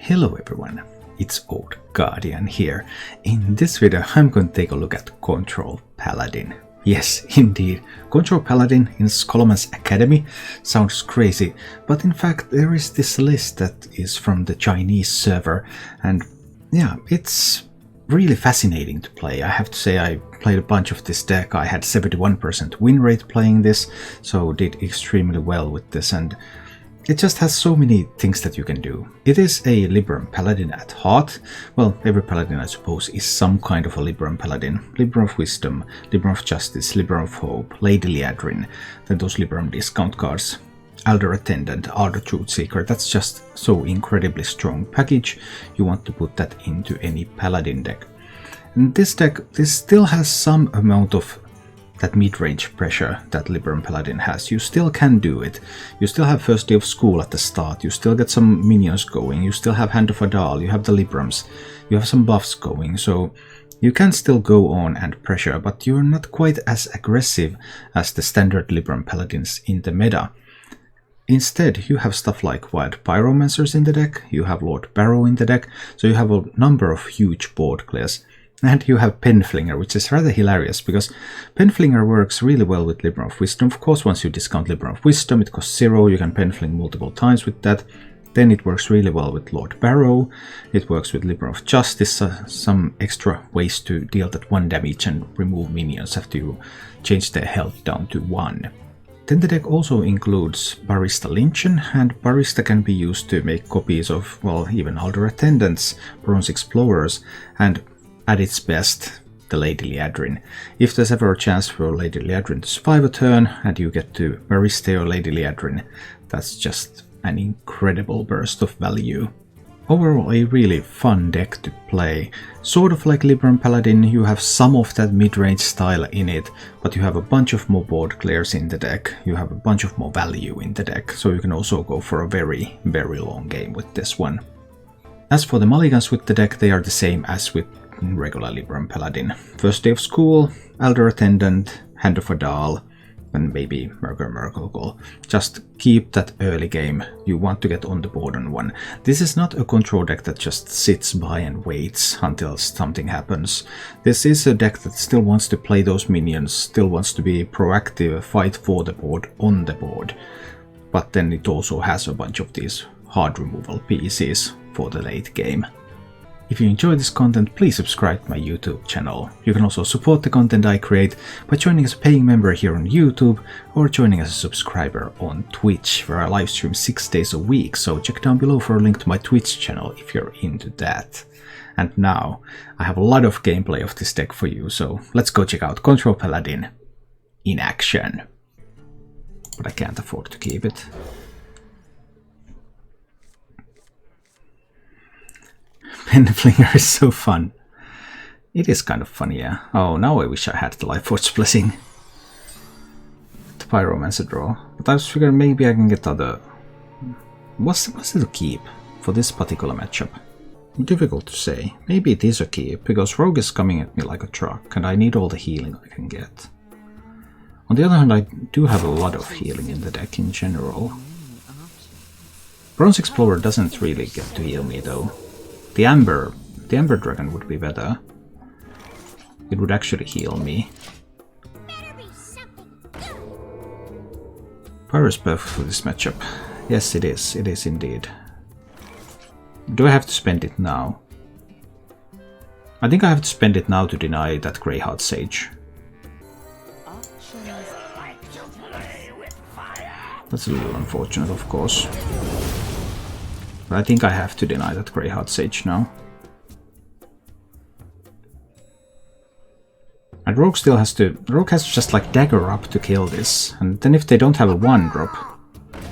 Hello everyone, it's Old Guardian here. In this video I'm going to take a look at Control Paladin. Yes, indeed, Control Paladin in Scholomance Academy sounds crazy, but in fact there is this list that is from the Chinese server, and yeah, it's really fascinating to play. I have to say I played a bunch of this deck. I had 71% win rate playing this, so did extremely well with this, and it just has so many things that you can do. It is a Libram Paladin at heart. Well, every Paladin I suppose is some kind of a Libram Paladin. Libram of Wisdom, Libram of Justice, Libram of Hope, Lady Liadrin, then those Libram discount cards, Elder Attendant, Elder Truth Seeker. That's just so incredibly strong package. You want to put that into any Paladin deck. And this deck, this still has some amount of that mid-range pressure that Libram Paladin has. You still can do it. You still have first day of school at the start. You still get some minions going. You still have Hand of Adal. You have the Librams. You have some buffs going. So you can still go on and pressure, but you're not quite as aggressive as the standard Libram Paladins in the meta. Instead, you have stuff like Wild Pyromancers in the deck. You have Lord Barrow in the deck. So you have a number of huge board clears. And you have Penflinger, which is rather hilarious, because Penflinger works really well with Libram of Wisdom. Of course, once you discount Libram of Wisdom, it costs 0, you can Penfling multiple times with that. Then it works really well with Lord Barrow, it works with Libram of Justice, some extra ways to deal that 1 damage and remove minions after you change their health down to 1. Then the deck also includes Barista Lynchen, and Barista can be used to make copies of, well, even Elder Attendants, Bronze Explorers, and at its best, the Lady Liadrin. If there's ever a chance for Lady Liadrin to survive a turn and you get to Barista or Lady Liadrin, that's just an incredible burst of value. Overall, a really fun deck to play. Sort of like Libram Paladin, you have some of that mid-range style in it, but you have a bunch of more board clears in the deck, you have a bunch of more value in the deck, so you can also go for a very, very long game with this one. As for the mulligans with the deck, they are the same as with regular Libram Paladin. First day of school, Elder Attendant, Hand of Adal, and maybe Merkle. Just keep that early game. You want to get on the board on one. This is not a control deck that just sits by and waits until something happens. This is a deck that still wants to play those minions, still wants to be proactive, fight for the board, on the board. But then it also has a bunch of these hard removal pieces for the late game. If you enjoy this content, please subscribe to my YouTube channel. You can also support the content I create by joining as a paying member here on YouTube or joining as a subscriber on Twitch, where I live stream 6 days a week, so check down below for a link to my Twitch channel if you're into that. And now, I have a lot of gameplay of this deck for you, so let's go check out Control Paladin in action. But I can't afford to keep it. Penflinger is so fun. It is kind of funny, yeah. Oh, now I wish I had the Lifeforce Blessing. The Pyromancer draw. But I was figuring maybe I can get other... What's it to keep for this particular matchup? Difficult to say. Maybe it is a keep, because Rogue is coming at me like a truck, and I need all the healing I can get. On the other hand, I do have a lot of healing in the deck in general. Bronze Explorer doesn't really get to heal me, though. The Amber Dragon would be better. It would actually heal me. Pyro is perfect for this matchup. Yes, it is. It is indeed. Do I have to spend it now? I think I have to spend it now to deny that Greyheart Sage. That's a little unfortunate, of course. But I think I have to deny that Greyheart Sage now. And Rogue still has to... Rogue has to just like dagger up to kill this. And then if they don't have a 1-drop,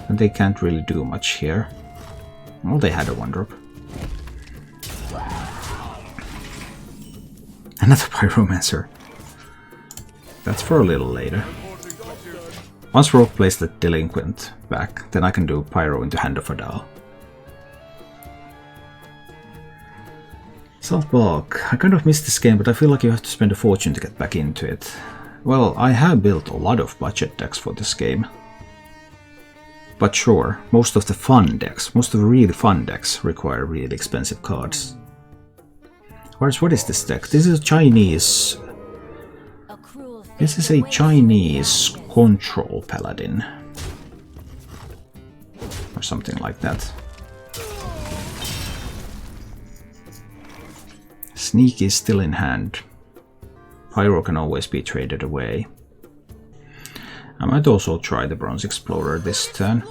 then they can't really do much here. Well, they had a 1-drop. Another Pyromancer. That's for a little later. Once Rogue plays the Delinquent back, then I can do Pyro into Hand of Adal. Saltbulk. I kind of missed this game, but I feel like you have to spend a fortune to get back into it. Well, I have built a lot of budget decks for this game. But sure, most of the fun decks, most of the really fun decks require really expensive cards. Whereas, what is this deck? This is a Chinese... This is a Chinese Control Paladin. Or something like that. Sneak is still in hand. Pyro can always be traded away. I might also try the Bronze Explorer this turn.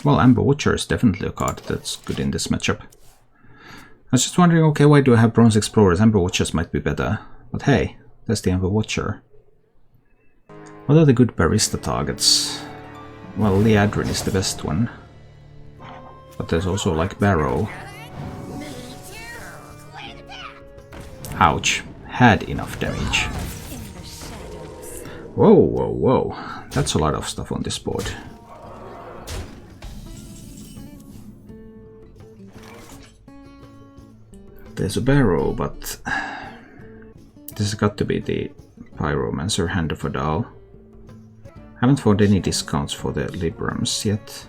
Well, Amber Watcher is definitely a card that's good in this matchup. I was just wondering, okay, why do I have Bronze Explorers? Amber Watchers might be better. But hey, there's the Amber Watcher. What are the good Barista targets? Well, Liadrin is the best one. But there's also like Barrow. Ouch. Had enough damage. Whoa, whoa, whoa. That's a lot of stuff on this board. There's a Barrow, but this has got to be the Pyromancer, Hand of Adal. Haven't found any discounts for the Librams yet.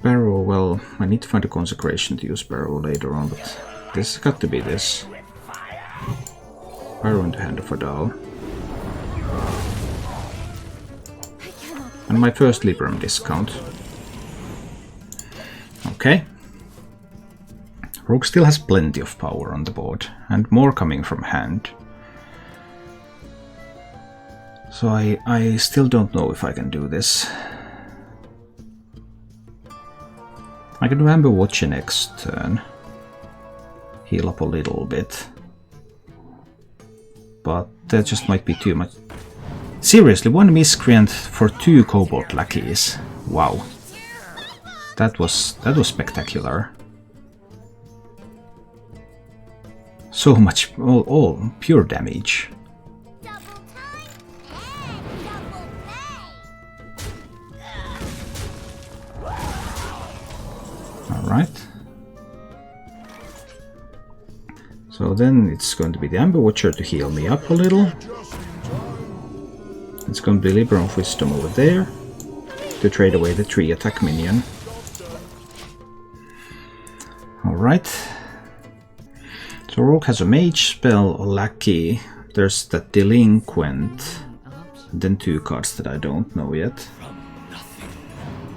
Barrow, well, I need to find a Consecration to use Barrow later on, but this has got to be this. Pyro and the Hand of Adal. And my first Libram discount. Okay. Rogue still has plenty of power on the board, and more coming from hand. So I still don't know if I can do this. I can do Amber Watcher next turn. Heal up a little bit. But that just might be too much. Seriously, 1 Miscreant for 2 Cobalt Lackeys. Wow. That was spectacular. So much, all pure damage. Alright. So then it's going to be the Amber Watcher to heal me up a little. It's going to be Libram of Wisdom over there to trade away the 3 attack minion. Alright. So Rogue has a Mage spell, a Lackey, there's that Delinquent, and then 2 cards that I don't know yet.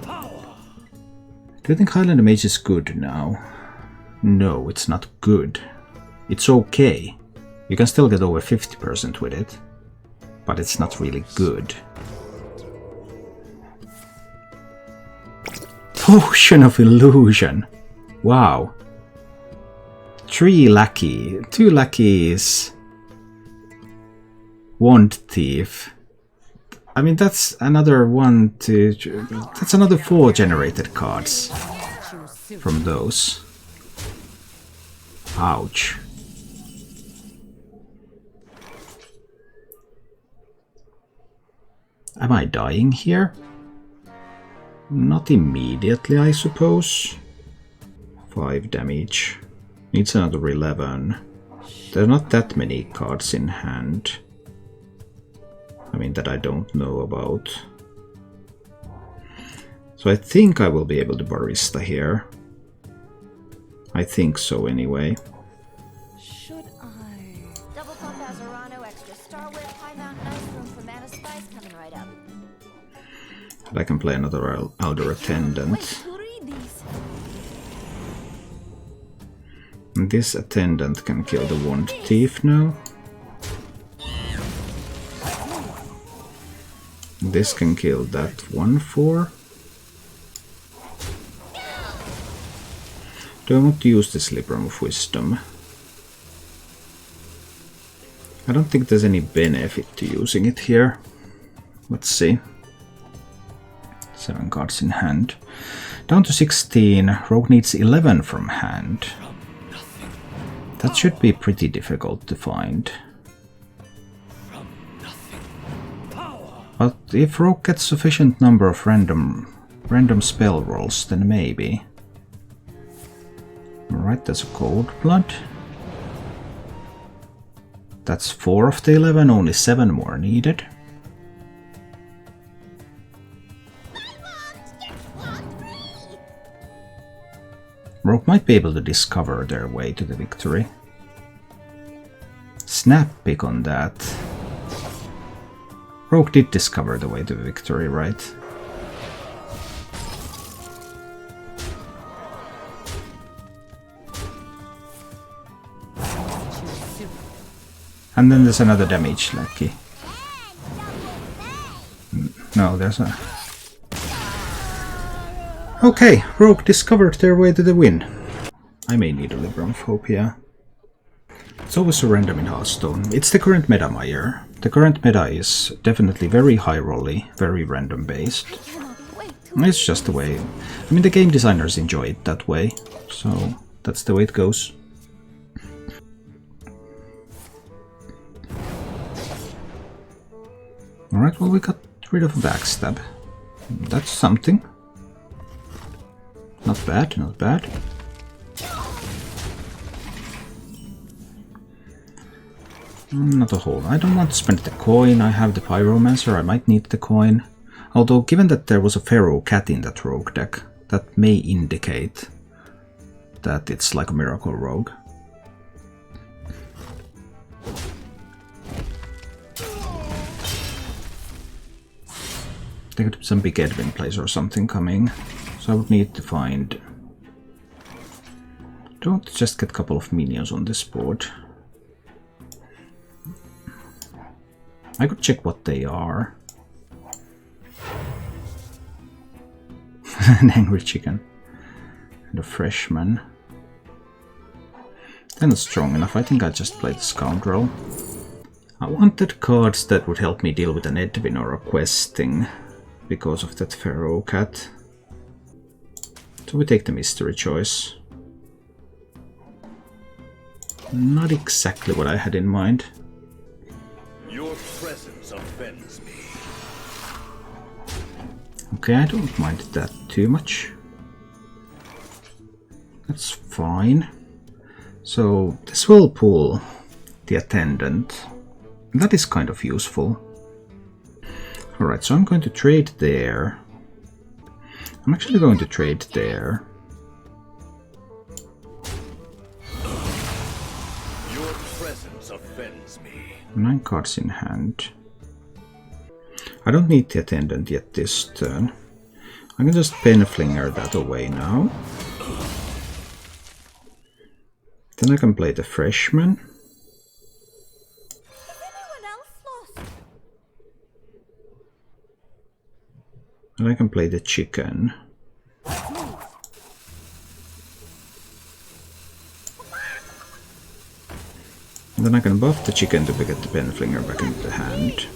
Do you think Highlander Mage is good now? No, it's not good. It's okay. You can still get over 50% with it, but it's not really good. Potion of Illusion! Wow. 3 Lackey, 2 Lackeys, Wand Thief. I mean, that's another 1, 2, 3, that's another 4 generated cards from those. Ouch. Am I dying here? Not immediately, I suppose. 5 damage. Needs another 11. There are not that many cards in hand. I mean, that I don't know about. So I think I will be able to Barista here. I think so anyway. Should I? Double pump Azarano, extra Starwood, High Mountain Ice Room for Mana Spice coming right up. I can play another Elder Attendant. Wait, read these. This Attendant can kill the Wand Thief now. This can kill that 1/4. Do I want to use this Libram of Wisdom? I don't think there's any benefit to using it here. Let's see. 7 cards in hand. Down to 16. Rogue needs 11 from hand. That should be pretty difficult to find. But if Rogue gets sufficient number of random spell rolls, then maybe. Alright, that's a Cold Blood. That's 4 of the 11, only 7 more needed. Rogue might be able to discover their way to the victory. Snap pick on that. Rogue did discover the way to victory, right? And then there's another damage lucky. No, there's a... Okay, Rogue discovered their way to the win. I may need a Libram Phobia. It's always so random in Hearthstone. It's the current meta, Meyer. The current meta is definitely very high rolly, very random based. It's just the way. I mean, the game designers enjoy it that way, so that's the way it goes. Alright, well, we got rid of a backstab. That's something. Not bad, not bad. Not a whole. I don't want to spend the coin. I have the Pyromancer. I might need the coin. Although, given that there was a Pharaoh Cat in that rogue deck, that may indicate that it's like a Miracle Rogue. There could be some big Edwin plays or something coming, so I would need to find... Don't just get a couple of minions on this board. I could check what they are. An angry chicken. And a freshman. They're not strong enough. I think I just played the scoundrel. I wanted cards that would help me deal with an Edwin or a questing because of that Pharaoh Cat. So we take the mystery choice. Not exactly what I had in mind. Your presence offends me. Okay, I don't mind that too much. That's fine. So this will pull the attendant. That is kind of useful. Alright, so I'm going to trade there. I'm actually going to trade there. Your presence offends me. 9 cards in hand. I don't need the attendant yet this turn. I can just Penflinger that away now. Then I can play the freshman. And I can play the chicken. And then I can buff the chicken to get the Penflinger back into the hand.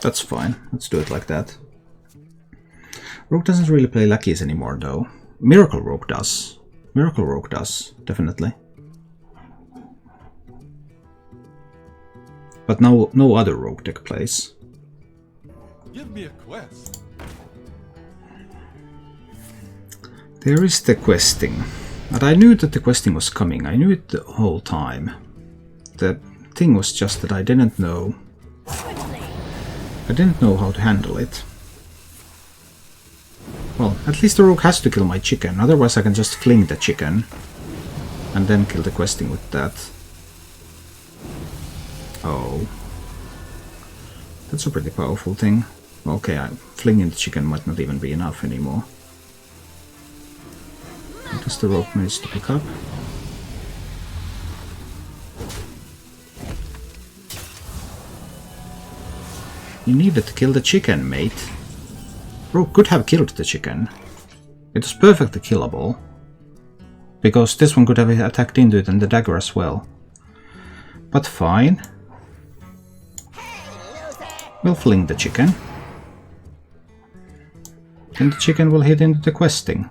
That's fine. Let's do it like that. Rogue doesn't really play lackeys anymore, though. Miracle Rogue does. Miracle Rogue does, definitely. But no other Rogue deck plays. Give me a quest. There is the questing. But I knew that the questing was coming. I knew it the whole time. The thing was just that I didn't know. I didn't know how to handle it. Well, at least the rogue has to kill my chicken. Otherwise I can just fling the chicken. And then kill the questing with that. Oh. That's a pretty powerful thing. Okay, flinging the chicken might not even be enough anymore. What does the rogue manage to pick up? You needed to kill the chicken, mate. Rogue could have killed the chicken. It was perfectly killable. Because this one could have attacked into it and the dagger as well. But fine. We'll fling the chicken. And the chicken will hit into the questing.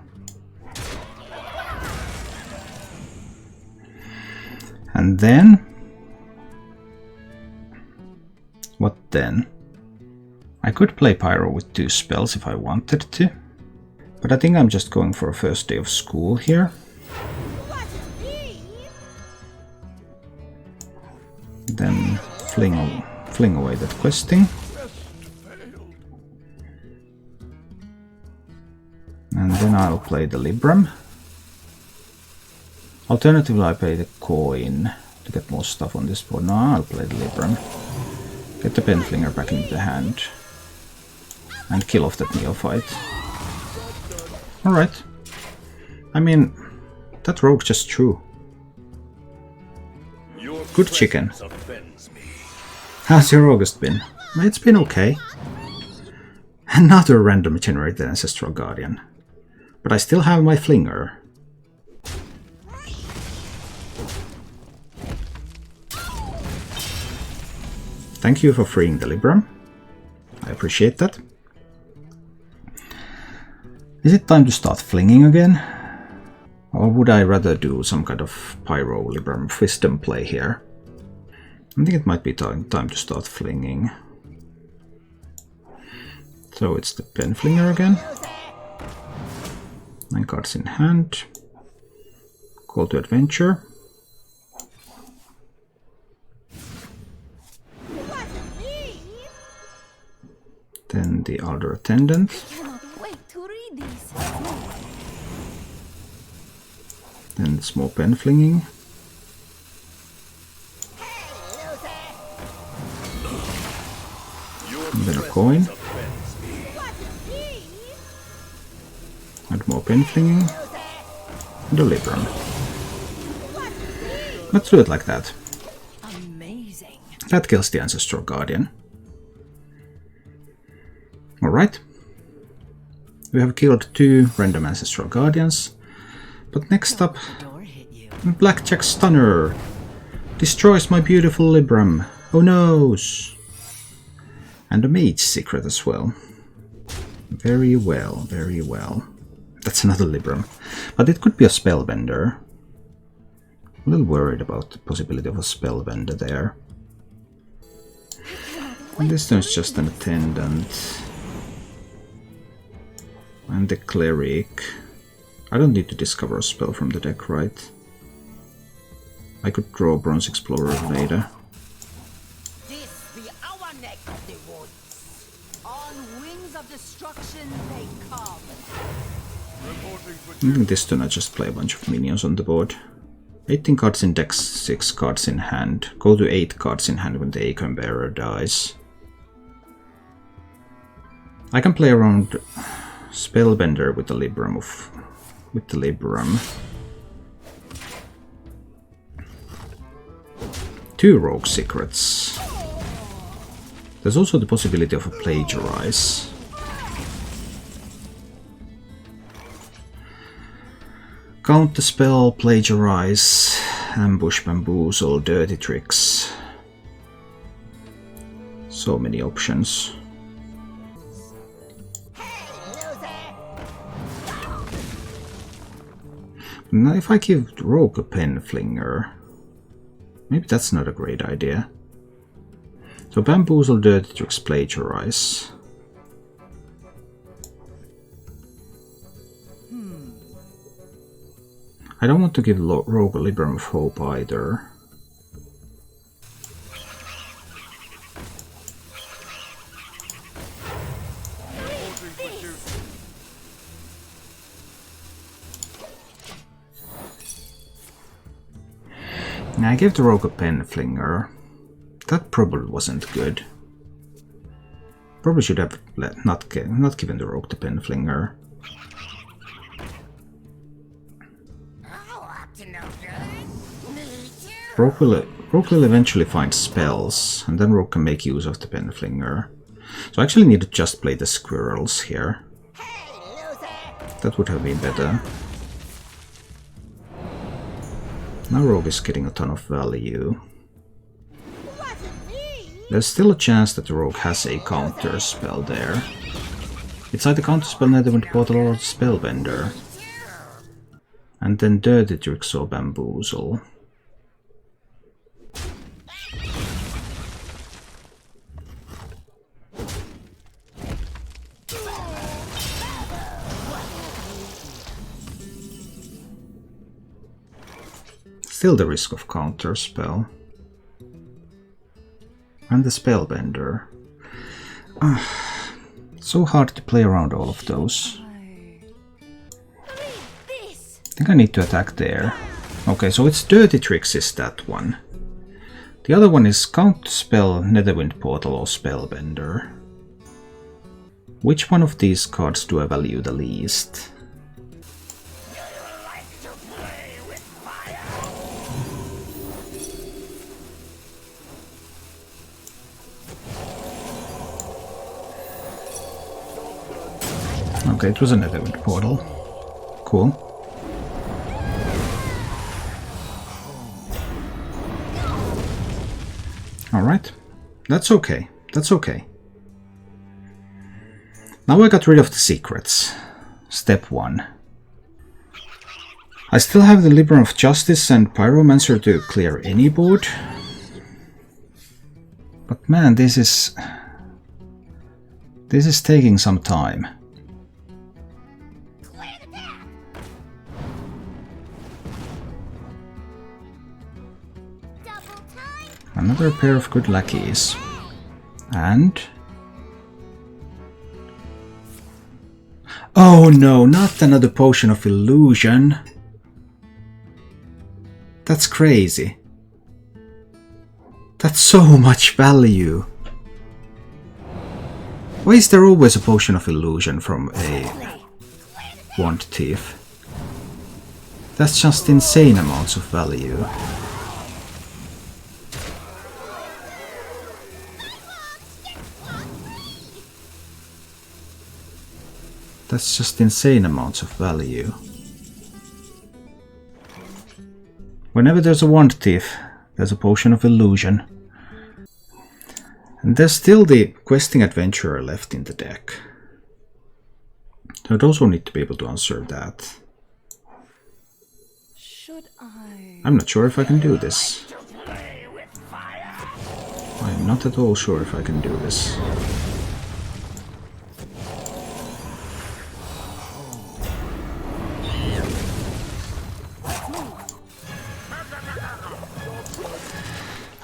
And then... what then? I could play Pyro with 2 spells if I wanted to. But I think I'm just going for a first day of school here. Then fling away that questing. And And then I'll play the Libram. Alternatively, I play the coin to get more stuff on this board. No, I'll play the Libram. Get the Penflinger back into the hand. And kill off that Neophyte. Alright. I mean, that rogue just threw. Good chicken. How's your August been? It's been okay. Another random generated Ancestral Guardian. But I still have my Flinger. Thank you for freeing the Libram. I appreciate that. Is it time to start flinging again? Or would I rather do some kind of Pyro Libram Wisdom play here? I think it might be time to start flinging. So it's the Penflinger again. 9 cards in hand. Call to Adventure. Then the Elder Attendant. Then the small Penflinging. And then a coin. And more Penflinging. And a Libram. Let's do it like that. Amazing. That kills the Ancestral Guardian. Alright. We have killed 2 random Ancestral Guardians. But next up, Blackjack Stunner. Destroys my beautiful Libram. Oh no! And a Mage secret as well. Very well, very well. That's another Libram. But it could be a Spellbender. A little worried about the possibility of a Spellbender there. And this turn's just an Attendant. And the Cleric. I don't need to discover a spell from the deck, right? I could draw Bronze Explorer later. This be our neck of the woods. On wings of destruction they come. I think this turn I just play a bunch of minions on the board. 18 cards in deck, 6 cards in hand. Go to 8 cards in hand when the Acorn Bearer dies. I can play around Spellbender with the Libram Two Rogue Secrets. There's also the possibility of a Plagiarize. Count the spell, Plagiarize, Ambush, Bamboozle, Dirty Tricks. So many options. Now if I give Rogue a Penflinger, maybe that's not a great idea. So Bamboozle, Dirty Tricks, Plagiarize. I don't want to give Rogue a Libram of Hope either. Now I gave the Rogue a Penflinger. That probably wasn't good. Probably should have not given the Rogue the Penflinger. Rogue will eventually find spells, and then Rogue can make use of the Penflinger. So I actually need to just play the squirrels here. That would have been better. Now Rogue is getting a ton of value. There's still a chance that the Rogue has a counter spell there. It's either counter spell, Netherwind Portal, or Spellbender. And then Dirty Tricks or Bamboozle. Still the risk of counter spell. And the Spellbender. So hard to play around all of those. think I need to attack there. Okay, so it's Dirty Tricks is that one. The other one is Counterspell, Netherwind Portal or Spellbender. Which one of these cards do I value the least? Okay, it was a Netherwind Portal. Cool. Alright. That's okay. That's okay. Now I got rid of the secrets. Step 1. I still have the Libram of Justice and Pyromancer to clear any board. But man, this is taking some time. Another pair of good lackeys. And... oh no, not another Potion of Illusion. That's crazy. That's so much value. Why is there always a Potion of Illusion from a Wand Thief? That's just insane amounts of value. That's just insane amounts of value. Whenever there's a Wand Thief, there's a Potion of Illusion. And there's still the Questing Adventurer left in the deck. So I'd also need to be able to answer that. I'm not sure if I can do this. I'm not at all sure if I can do this.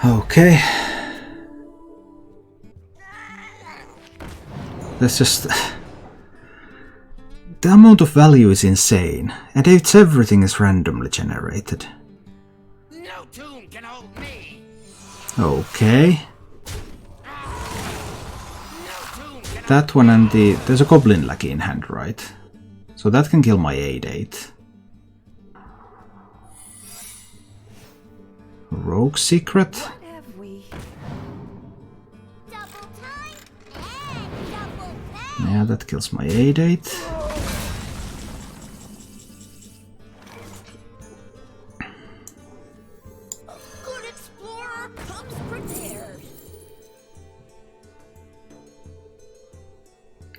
Okay. That's just... the amount of value is insane, and everything is randomly generated. No tomb can hold me. Okay. That one and the... there's a Goblin Lackey in hand, right? So that can kill my 8/8. Rogue Secret? Yeah, that kills my 8/8. Good explorer comes prepared.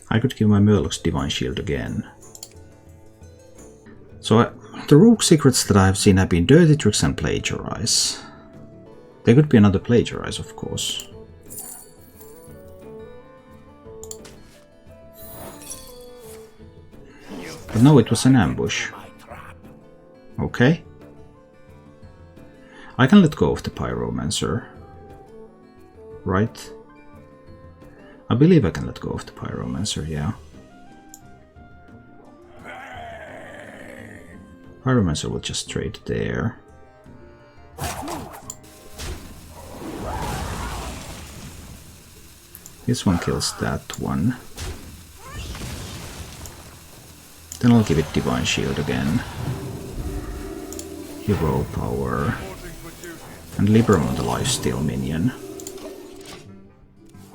I could give my Murloc's Divine Shield again. So the Rogue Secrets that I've seen have been Dirty Tricks and Plagiarize. There could be another Plagiarize, of course. But no, it was an ambush. Okay. I can let go of the Pyromancer. Right? I believe I can let go of the Pyromancer, yeah. Pyromancer will just trade there. This one kills that one. Then I'll give it Divine Shield again. Hero Power. And Libram on the Lifesteal minion.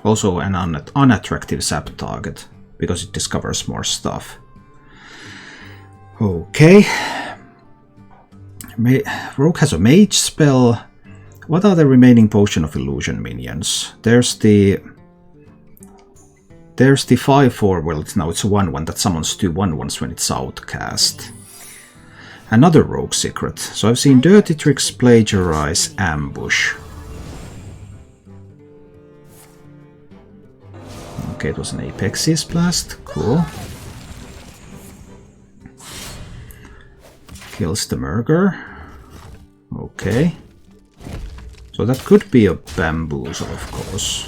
Also an unattractive sap target, because it discovers more stuff. Okay. Rogue has a Mage spell. What are the remaining Potion of Illusion minions? There's the 5/4, well now it's a 1/1 that summons 2 1/1s when it's outcast. Another Rogue Secret. So I've seen Dirty Tricks, Plagiarize, Ambush. Okay, it was an Apexius Blast. Cool. Kills the Murger. Okay. So that could be a Bamboozle, of course.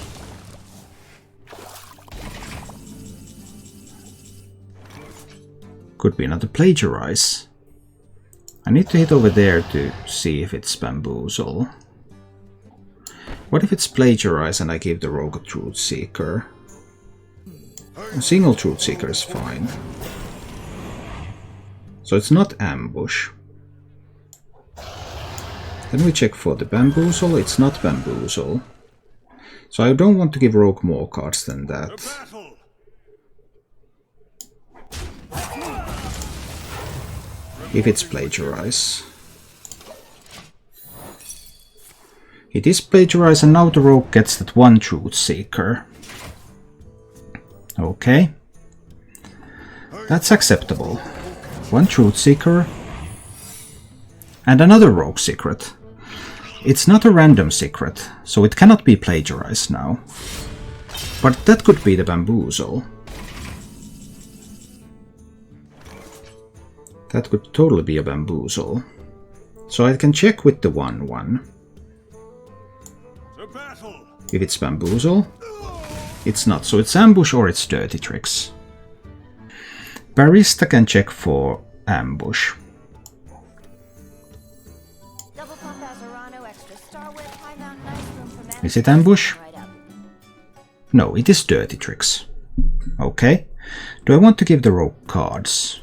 Could be another Plagiarize. I need to hit over there to see if it's Bamboozle. What if it's Plagiarize and I give the rogue a Truth Seeker? A single Truth Seeker is fine. So it's not Ambush. Then we check for the Bamboozle. It's not Bamboozle. So I don't want to give rogue more cards than that. If it's Plagiarize. It is Plagiarize, and now the rogue gets that one Truth Seeker. Okay. That's acceptable. One Truth Seeker. And another rogue secret. It's not a random secret, so it cannot be Plagiarized now. But that could be the Bamboozle. That could totally be a Bamboozle. So I can check with the 1/1. If it's Bamboozle, it's not. So it's Ambush or it's Dirty Tricks. Barista can check for Ambush. Is it Ambush? No, it is Dirty Tricks. Okay. Do I want to give the rogue cards?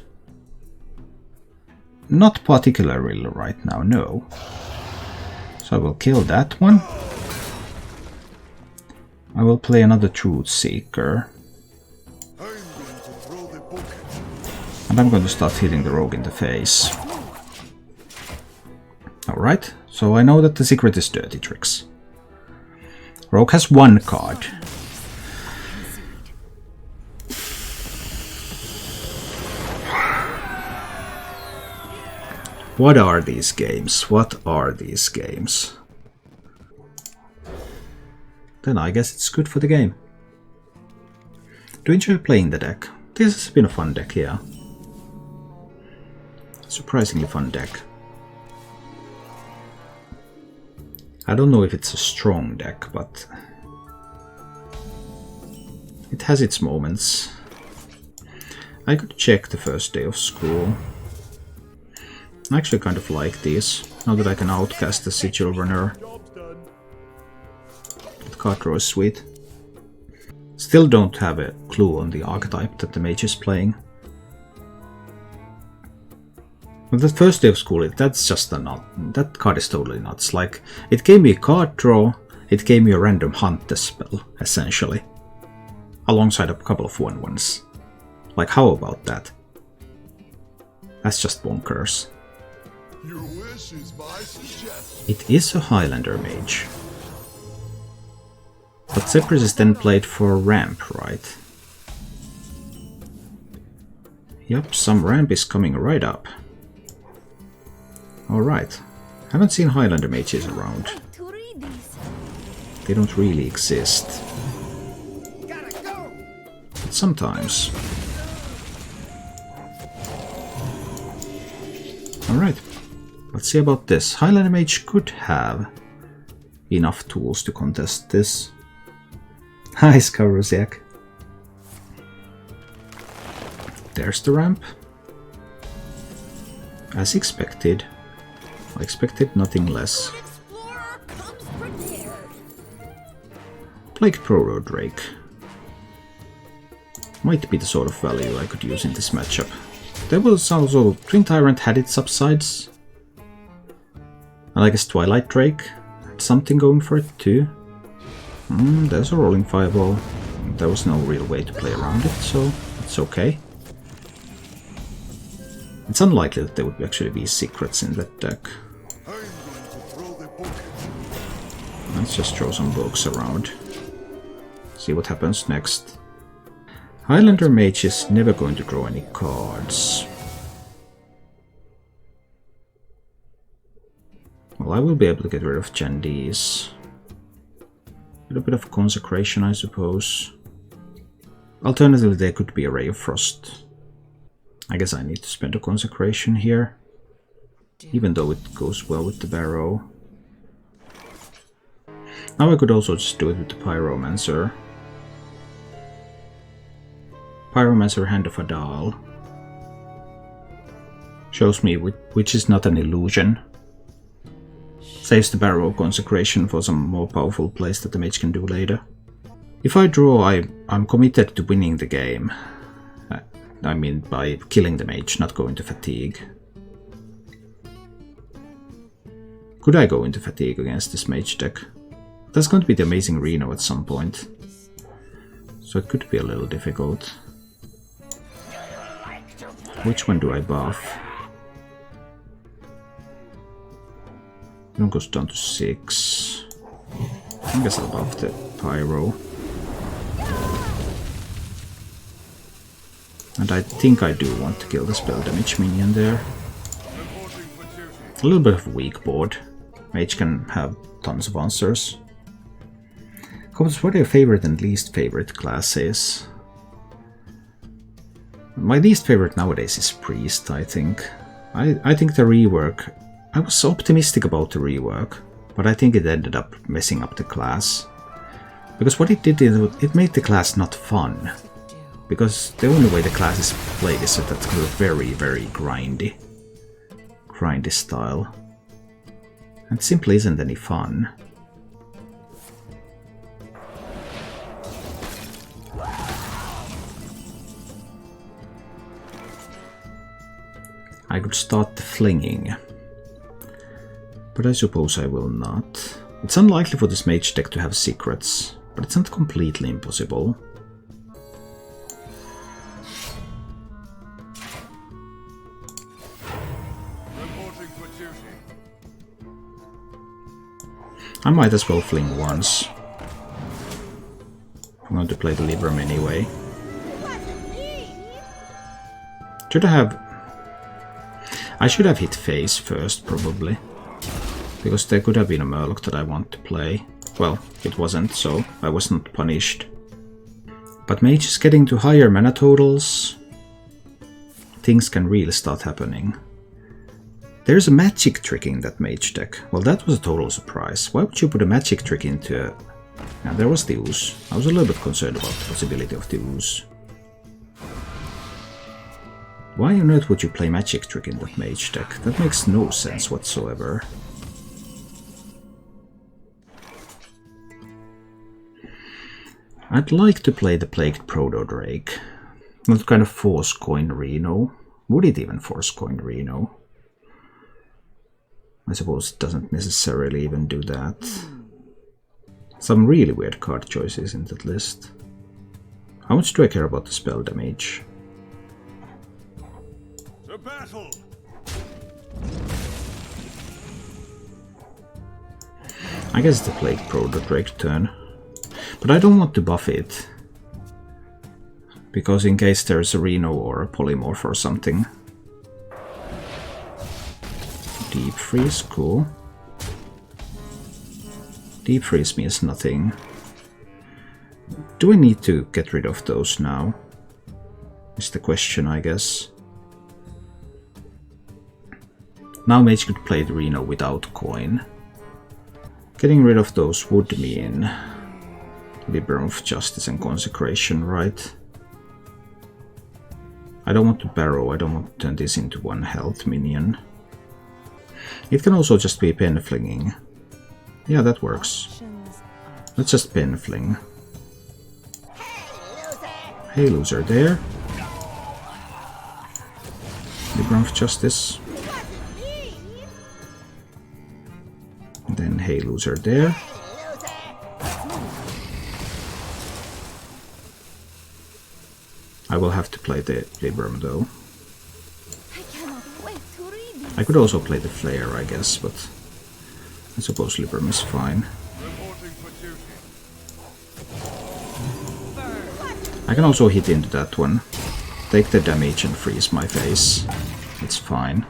Not particularly right now, no. So I will kill that one. I will play another Truth Seeker. And I'm going to start hitting the rogue in the face. Alright, so I know that the secret is Dirty Tricks. Rogue has one card. What are these games? What are these games? Then I guess it's good for the game. Do you enjoy playing the deck? This has been a fun deck, yeah. Surprisingly fun deck. I don't know if it's a strong deck, but it has its moments. I could check the first day of school. I actually kind of like these, now that I can outcast the Sigil Runner. The card draw is sweet. Still don't have a clue on the archetype that the Mage is playing. But the first day of school, that's just a nut. That card is totally nuts. Like, it gave me a card draw, it gave me a random Hunter spell, essentially. Alongside a couple of 1/1s. Like, how about that? That's just bonkers. Your wish is my suggestion. It is a Highlander Mage. But Zephyrs is then played for ramp, right? Yup, some ramp is coming right up. Alright. Haven't seen Highlander Mages around. They don't really exist. But sometimes. Alright. Let's see about this. Highlander Mage could have enough tools to contest this. Hi, Skarusiak. There's the ramp. As expected. I expected nothing less. Plague Proto Drake. Might be the sort of value I could use in this matchup. There was also Twin Tyrant had its upsides. And I guess Twilight Drake had something going for it too. There's a Rolling Fireball. There was no real way to play around it, so it's okay. It's unlikely that there would actually be secrets in that deck. Let's just throw some books around. See what happens next. Highlander Mage is never going to draw any cards. Well, I will be able to get rid of Jandi's. A little bit of Consecration, I suppose. Alternatively, there could be a Ray of Frost. I guess I need to spend a Consecration here. Even though it goes well with the Barrow. Now I could also just do it with the Pyromancer. Pyromancer, Hand of Adal. Shows me which is not an illusion. Saves the Barrow Consecration for some more powerful plays that the mage can do later. If I draw, I'm committed to winning the game. I mean by killing the mage, not going to fatigue. Could I go into fatigue against this mage deck? That's going to be the amazing Reno at some point. So it could be a little difficult. Which one do I buff? It goes down to 6. I guess I'll buff the Pyro. And I think I do want to kill the spell damage minion there. A little bit of a weak board. Mage can have tons of answers. Comments, what are your favorite and least favorite classes? My least favorite nowadays is Priest, I think. I think the rework... I was optimistic about the rework, but I think it ended up messing up the class. Because what it did is it made the class not fun. Because the only way the class is played is that kind of very, very grindy style. And it simply isn't any fun. I could start the flinging, but I suppose I will not. It's unlikely for this mage deck to have secrets, but it's not completely impossible. I might as well fling once. I'm going to play the Libram anyway. I should have hit face first, probably. Because there could have been a Murloc that I want to play. Well, it wasn't, so I was not punished. But Mage is getting to higher mana totals. Things can really start happening. There's a magic trick in that Mage deck. Well, that was a total surprise. Why would you put a magic trick into a... Now, there was the Ooze. I was a little bit concerned about the possibility of the Ooze. Why on earth would you play magic trick in that Mage deck? That makes no sense whatsoever. I'd like to play the Plagued Proto-Drake. Not kind of force coin Reno. Would it even force coin Reno? I suppose it doesn't necessarily even do that. Some really weird card choices in that list. How much do I care about the spell damage? To battle! I guess it's the Plague Proto-Drake turn. But I don't want to buff it. Because in case there's a Reno or a Polymorph or something. Deep Freeze, cool. Deep Freeze means nothing. Do I need to get rid of those now? Is the question, I guess. Now Mage could play the Reno without coin. Getting rid of those would mean Libram of Justice and Consecration, right? I don't want to Barrow, I don't want to turn this into one health minion. It can also just be pen flinging. Yeah, that works. Let's just pen fling. Hey loser there. Libram of Justice. And then hey loser there. I will have to play the Libram though. I could also play the Flare, I guess, but I suppose Libram is fine. I can also hit into that one. Take the damage and freeze my face. It's fine.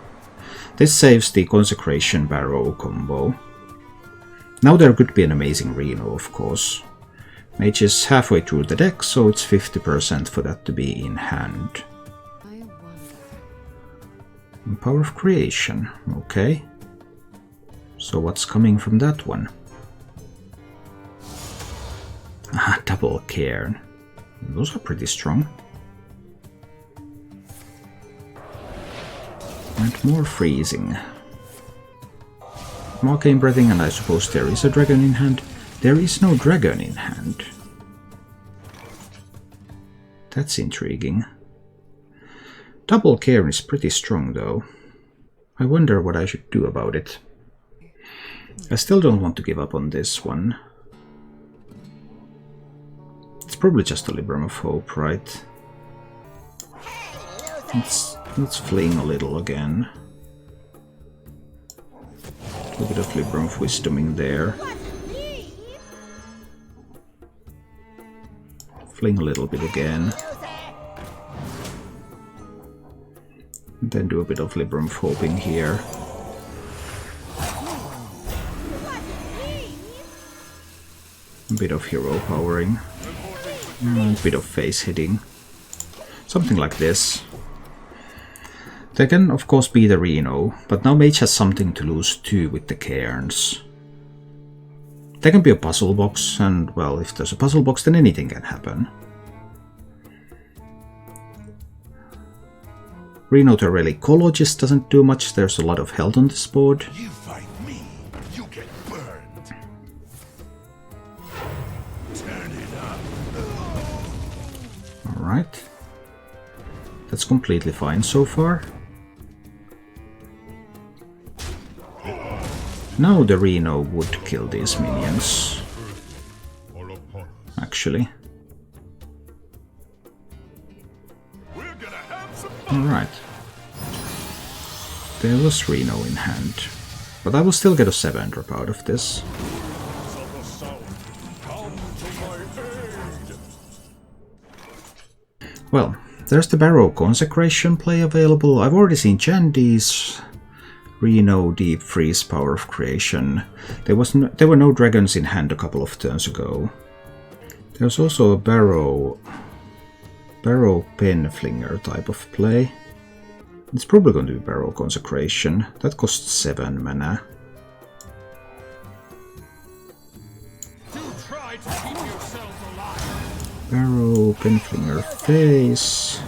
This saves the Consecration Barrow combo. Now there could be an amazing Reno, of course. Mage is halfway through the deck, so it's 50% for that to be in hand. Power of Creation, okay. So what's coming from that one? Ah, Double Cairn. Those are pretty strong. And more freezing. Arcane Breathing, and I suppose there is a dragon in hand. There is no dragon in hand. That's intriguing. Double Cairn is pretty strong though. I wonder what I should do about it. I still don't want to give up on this one. It's probably just a Libram of Hope, right? Let's fling a little again. A bit of Libram of Wisdoming there. Fling a little bit again. And then do a bit of Libram of Hoping here. A bit of Hero Powering. And a bit of Face Hitting. Something like this. There can of course be the Reno, but now Mage has something to lose too with the Cairns. There can be a puzzle box, and well, if there's a puzzle box then anything can happen. Reno to Relic Cologist doesn't do much, there's a lot of health on this board. You fight me, you get burned. Turn it up. Alright. That's completely fine so far. Now the Reno would kill these minions. Actually. Alright. There was Reno in hand. But I will still get a 7-drop out of this. Well, there's the Barrow Consecration play available. I've already seen Chandy's Reno, Deep Freeze, Power of Creation. There were no dragons in hand a couple of turns ago. There's also a Barrow Penflinger type of play. It's probably going to be Barrow Consecration. That costs 7 mana. Barrow, Penflinger, Face,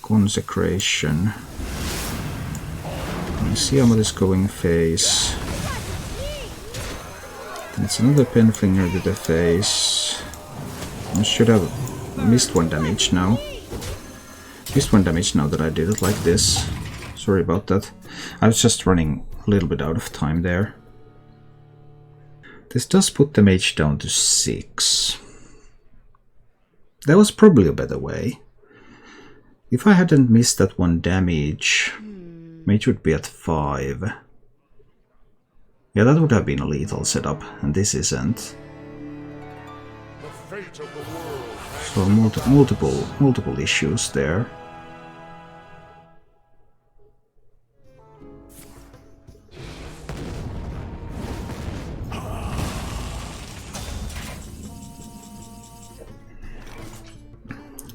Consecration. Siamat is going face. Then it's another Penflinger to the face. I should have missed 1 damage now. Missed 1 damage now that I did it like this. Sorry about that. I was just running a little bit out of time there. This does put the Mage down to 6. That was probably a better way. If I hadn't missed that 1 damage, Mage would be at 5. Yeah, that would have been a lethal setup, and this isn't. So multiple issues there.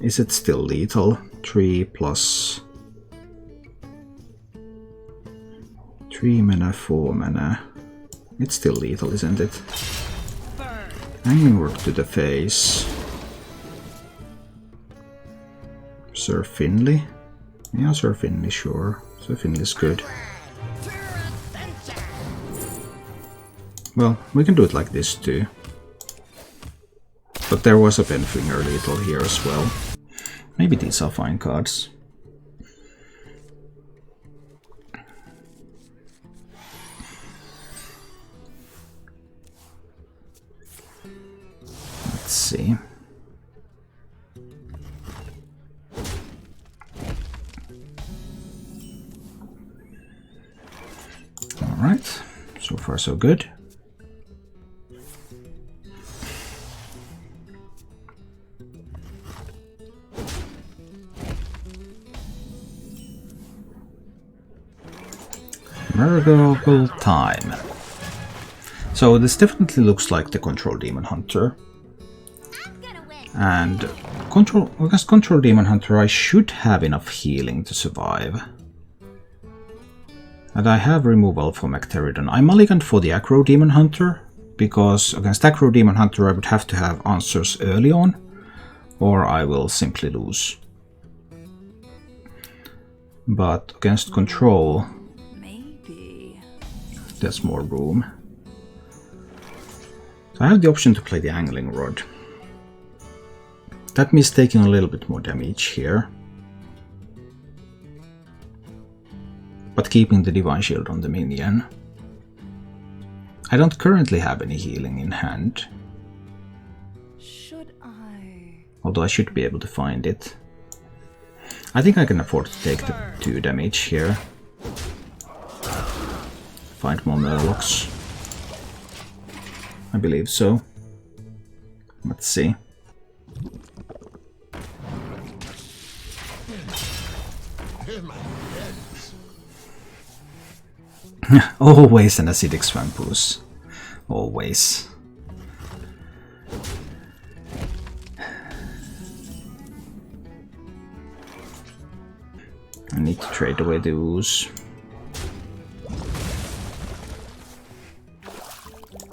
Is it still lethal? 3 plus 3 mana, 4 mana. It's still lethal, isn't it? Hanging Rock to the face. Sir Finley? Yeah, Sir Finley, sure. Sir Finley's good. Well, we can do it like this too. But there was a Penfinger lethal here as well. Maybe these are fine cards. Let's see. Alright, so far so good. Murderable time. So this definitely looks like the Control Demon Hunter. And against Control Demon Hunter I should have enough healing to survive. And I have removal for Macteridon. I mulliganed for the Aggro Demon Hunter, because against Aggro Demon Hunter I would have to have answers early on, or I will simply lose. But against control, Maybe. there's more room. So I have the option to play the Angling Rod. That means taking a little bit more damage here. But keeping the Divine Shield on the minion. I don't currently have any healing in hand. Should I? Although I should be able to find it. I think I can afford to take the 2 damage here. Find more Murlocs. I believe so. Let's see. Always an acidic Swampus. Always. I need to trade away the ooze.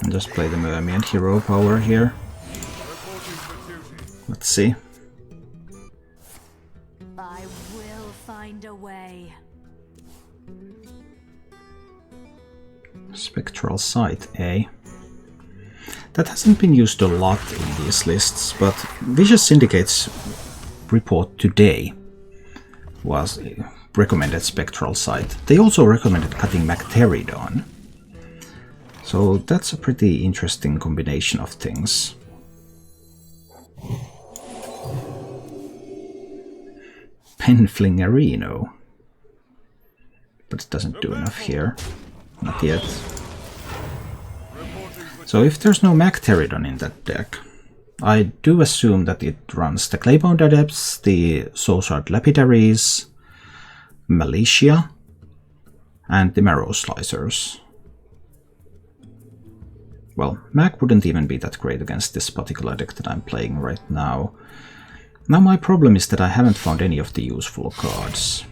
And just play the Mermaid hero power here. Let's see. I will find a way. Spectral Sight, eh? That hasn't been used a lot in these lists, but Vicious Syndicate's report today was recommended Spectral Sight. They also recommended cutting Macteridon. So that's a pretty interesting combination of things. Penflingerino. But it doesn't do enough here. Not yet. So if there's no Macteridon in that deck, I do assume that it runs the Claybound Adepts, the Soulshard Lapidaries, Militia, and the Marrow Slicers. Well, Mac wouldn't even be that great against this particular deck that I'm playing right now. Now my problem is that I haven't found any of the useful cards.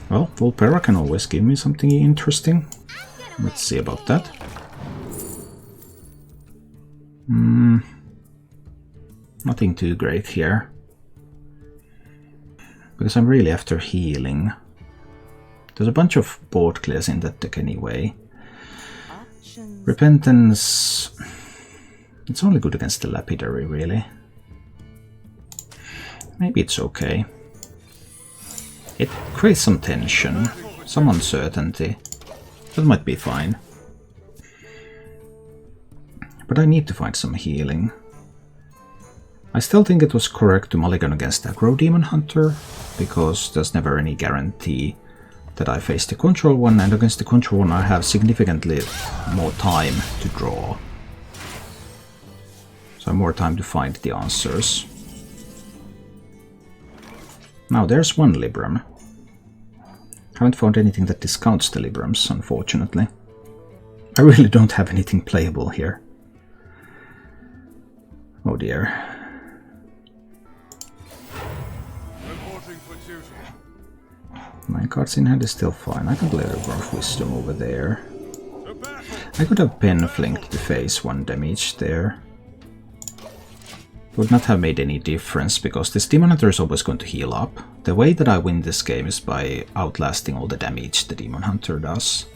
Well, Volpera can always give me something interesting. Let's see about that. Nothing too great here. Because I'm really after healing. There's a bunch of board clears in that deck anyway. Repentance... It's only good against the Lapidary, really. Maybe it's okay. It creates some tension, some uncertainty. That might be fine. But I need to find some healing. I still think it was correct to mulligan against Aggro Demon Hunter, because there's never any guarantee that I face the control one, and against the control one I have significantly more time to draw. So more time to find the answers. Now there's one Libram. Haven't found anything that discounts the Librams, unfortunately. I really don't have anything playable here. Oh dear. My cards in hand is still fine. I can play the Growth Wisdom over there. I could have Pen Flinked to face 1 damage there. Would not have made any difference, because this Demon Hunter is always going to heal up. The way that I win this game is by outlasting all the damage the Demon Hunter does.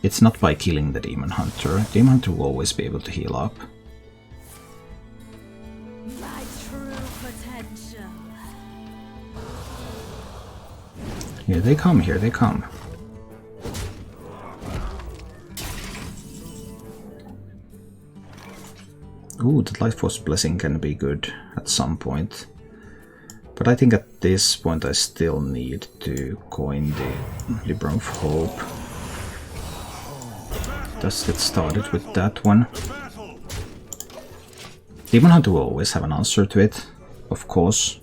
It's not by killing the Demon Hunter. Demon Hunter will always be able to heal up. My true potential. Here they come, here they come. Ooh, the Light Force Blessing can be good at some point. But I think at this point I still need to coin the Libram of Hope. Let's get started with that one. Demon Hunter will always have an answer to it, of course.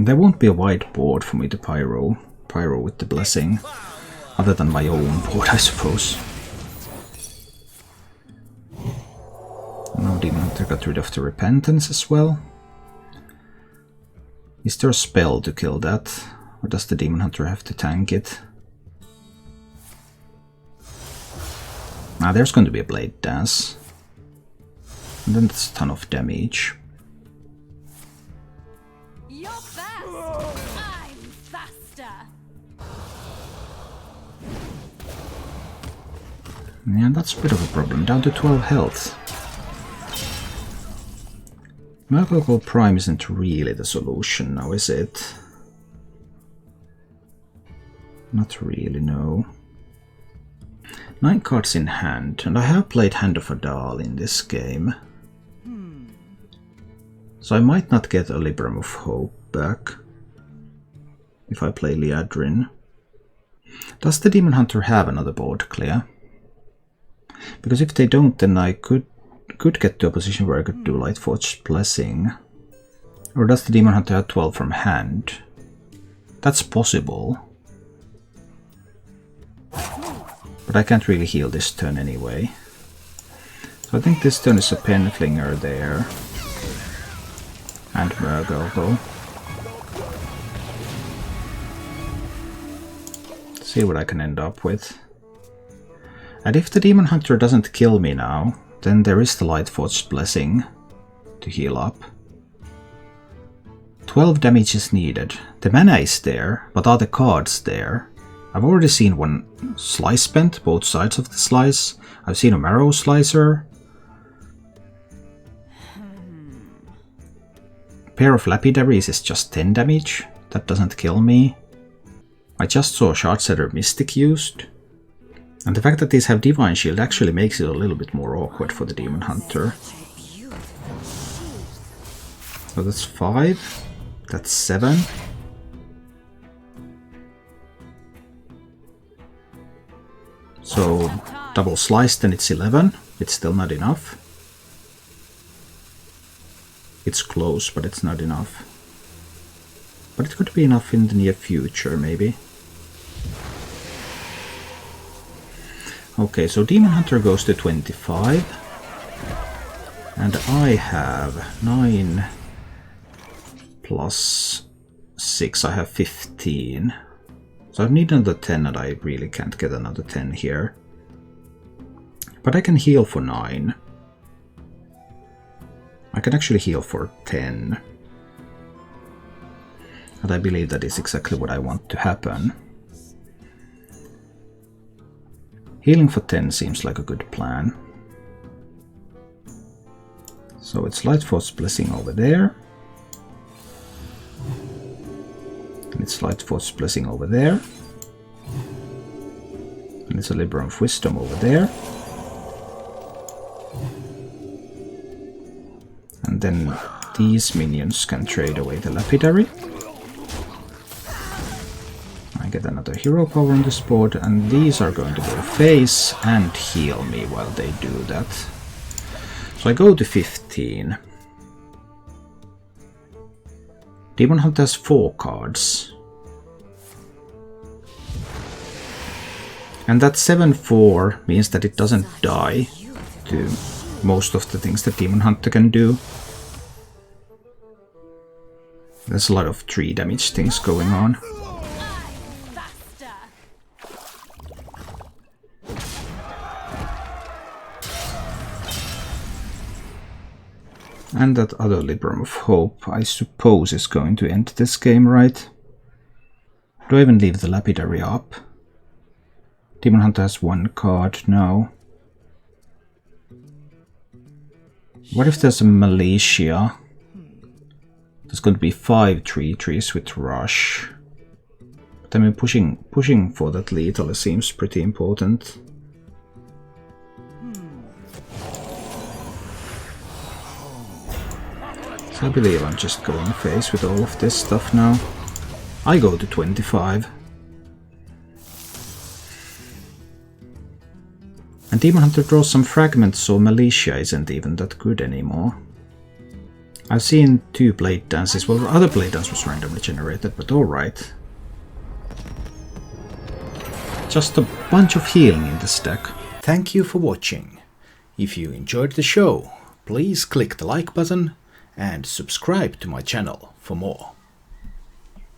There won't be a wide board for me to pyro with the Blessing, other than my own board, I suppose. Now Demon Hunter got rid of the Repentance as well. Is there a spell to kill that, or does the Demon Hunter have to tank it? Now there's going to be a Blade Dance. And then that's a ton of damage. You're fast. I'm faster. Yeah, that's a bit of a problem. Down to 12 health. Magical Prime isn't really the solution now, is it? Not really, no. 9 cards in hand, and I have played Hand of Adal in this game. So I might not get a Libram of Hope back if I play Liadrin. Does the Demon Hunter have another board clear? Because if they don't, then I could get to a position where I could do Lightforged Blessing. Or does the Demon Hunter have 12 from hand? That's possible. But I can't really heal this turn anyway. So I think this turn is a Penflinger there. And Murgle. See what I can end up with. And if the Demon Hunter doesn't kill me now, then there is the Lightforged Blessing to heal up. 12 damage is needed. The mana is there, but are the cards there? I've already seen one slice spent, both sides of the slice. I've seen a Marrow Slicer. Pair of Lapidaries is just 10 damage. That doesn't kill me. I just saw Shardsetter Mystic used. And the fact that these have Divine Shield actually makes it a little bit more awkward for the Demon Hunter. So that's 5. That's 7. So double sliced and it's 11. It's still not enough. It's close, but it's not enough. But it could be enough in the near future, maybe. Okay, so Demon Hunter goes to 25. And I have 9 plus 6, I have 15. So I need another 10 and I really can't get another 10 here. But I can heal for 9. I can actually heal for 10. And I believe that is exactly what I want to happen. Healing for 10 seems like a good plan. So it's Lightforged Blessing over there. And it's Lightforged Blessing over there. And it's a Libram of Wisdom over there. And then these minions can trade away the Lapidary. I get another hero power on this board, and these are going to go face and heal me while they do that. So I go to 15. Demon Hunter has 4 cards. And that 7/4 means that it doesn't die to most of the things that Demon Hunter can do. There's a lot of 3 damage things going on. And that other Libram of Hope, I suppose, is going to end this game, right? Do I even leave the Lapidary up? Demon Hunter has 1 card now. What if there's a Militia? There's going to be 5 trees with Rush. But I mean, pushing for that lethal seems pretty important. I believe I'm just going face with all of this stuff now. I go to 25. And Demon Hunter draws some fragments, so Militia isn't even that good anymore. I've seen 2 Blade Dances. Well, the other Blade Dance was randomly generated, but alright. Just a bunch of healing in the stack. Thank you for watching. If you enjoyed the show, please click the like button and subscribe to my channel for more.